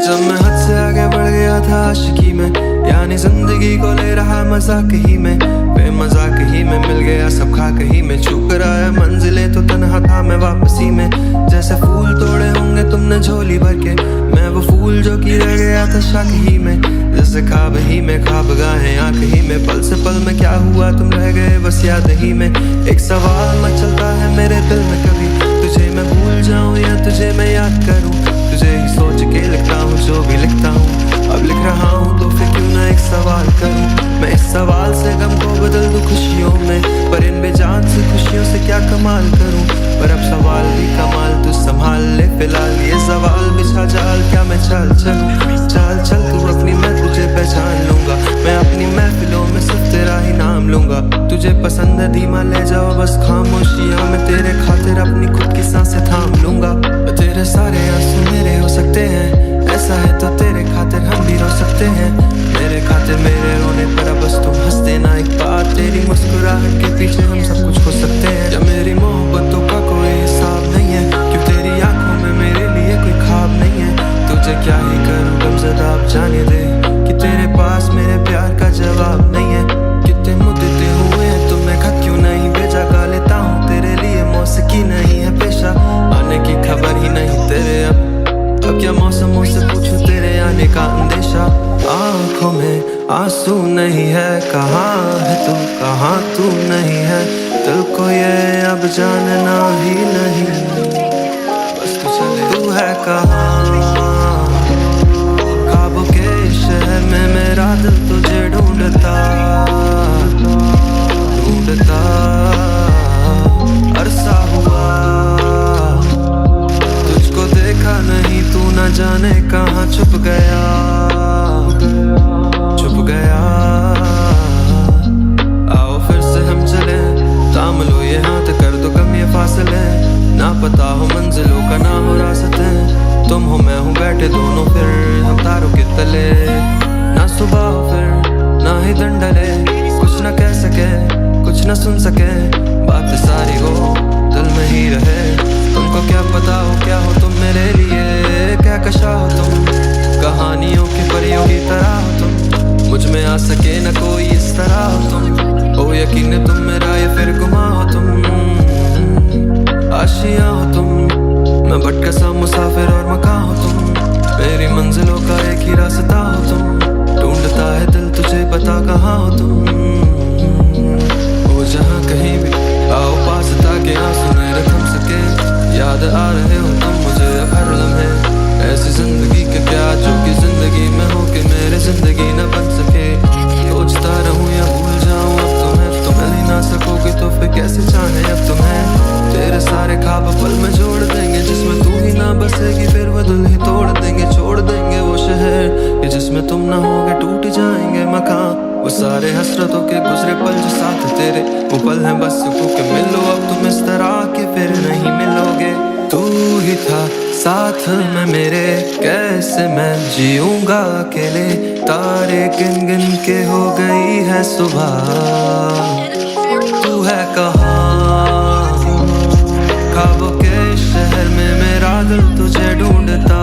जब मैं हद से आगे बढ़ गया था आशिकी में, यानी जिंदगी को ले रहा मजाक ही में, बेमजाक ही में मिल गया सब खाक ही में। छू कर आया मंजिले तो तन्हा था मैं वापसी में। जैसे फूल तोड़े होंगे तुमने झोली भर के, मैं वो फूल जो कि रह गया था शक ही में। जैसे ख्वाब ही में ख्वाब गाहे आंख ही में, पल से पल में क्या हुआ तुम रह गए बस याद ही में। एक सवाल मचलता है मेरे दिल में, कभी तुझे मैं भूल जाऊं या तुझे मैं याद करूं। तुझे ही सोच के लिखता हूँ जो भी लिखता हूँ, अब लिख रहा हूँ तो फिर क्यों ना एक सवाल करूँ। मैं इस सवाल से गम को बदल दूं खुशियों में, पर इन बेजान सी खुशियों से क्या कमाल करूँ। पर अब सवाल भी कमाल तू संभाल ले फिलहाल, ये सवाल बिछा जाल क्या मैं चाल चलूं। चाल चल तू अपनी, मैं तुझे पहचान लूंगा। मैं अपनी महफिलों में सिर्फ तेरा ही नाम लूंगा। तुझे पसंद है धीमा ले जाओ बस खामोशियां, मैं तेरे खातिर अपनी खुद की सांसें थाम लूंगा। तेरे सारे आंसू मेरे हो सकते हैं, ऐसा है तो तेरे खातिर हम भी रो सकते हैं। मेरे खातिर मेरे रोने पर अब बस तुम हंस देना एक बार, तेरी मुस्कुराहट के पीछे हम सब कुछ खो सकते हैं। या मेरी मोहब्बतों का कोई हिसाब नहीं है, क्यों तेरी आंखों में मेरे लिए कोई ख्वाब नहीं है। तुझे क्या ही करूं गमज़दा अब जाने दे, कि तेरे पास मेरे प्यार का जवाब नहीं है। कितने मुद्दे हुए हैं तुम्हें खत क्यों नहीं भेजा, गा लेता हूँ तेरे लिए मौसीकी नहीं है पेशा। आने की खबर ही नहीं तेरे अब क्या मौसमों से पूछूं तेरे आने का अंदेशा। आँखों में आंसू नहीं है, कहाँ है तू कहाँ तू नहीं है। दिल को ये अब जानना ही नहीं, बस तू चले तू है कहाँ। ख्वाबों के शहर में मेरा दिल तुझे ढूंढता ढूंढता अरसा हुआ। तुझको देखा नहीं तू न जाने कहाँ छुप गया छुप गया। आओ फिर से हम चले, थाम लो ये हाथ कर दो कम ये फासले। ना पता हो मंजिलों का ना हो रास्ते, तुम हो मैं हूँ बैठे दोनों फिर हम तारों के तले। ना सुबह हो फिर ना ही दिन ढले, कुछ न कह सके कुछ न सुन सके, बात सारी हो दिल में ही रहे। तुमको क्या पता हो क्या हो तुम मेरे लिए, क्या कशा हो तुम कहानियों की परियों की तरह हो तुम। मुझ में आ सके न कोई इस तरह हो तुम, हो यकीन तुम मेरा या फिर गुमा हो तुम। आशियाँ हो तुम, मैं भटका सा मुसाफिर और मकां हो तुम। मेरी मंजिलों का एक ही रास्ता हो तुम, ढूंढता है दिल तुझे बता कहाँ हो तुम। हो जहाँ कहीं भी आओ पास ताकि आंसू मेरे थम सके। याद आ रहे हो तुम मुझे अब हर लम्हे, ऐसी जिंदगी के क्या जो कि जिंदगी में हो के मेरे जिंदगी न बन सके। सोचता रहूं या भूल जाऊं अब तुम्हें, तुम मिल ही ना सकोगे तो फिर कैसे चाहे अब तुम्हें। तेरे सारे ख्वाब पल में जोड़ देंगे, जिसमें तू ही ना बसेगी फिर वो दिल ही तोड़ देंगे। छोड़ देंगे वो शहर कि जिसमें तुम ना होगे, टूट जाएंगे मकान वो सारे हसरतों के गुजरे पल जो साथ तेरे। वो पल हैं बस सुकून के मिलो अब तुम इस तरह के फिर नहीं मिलोगे। तू ही था साथ में मेरे, कैसे मैं जीऊंगा अकेले। तारे गिन गिन के हो गई है सुबह, तू है कहाँ। ख्वाबों के शहर में मेरा दिल तुझे ढूंढता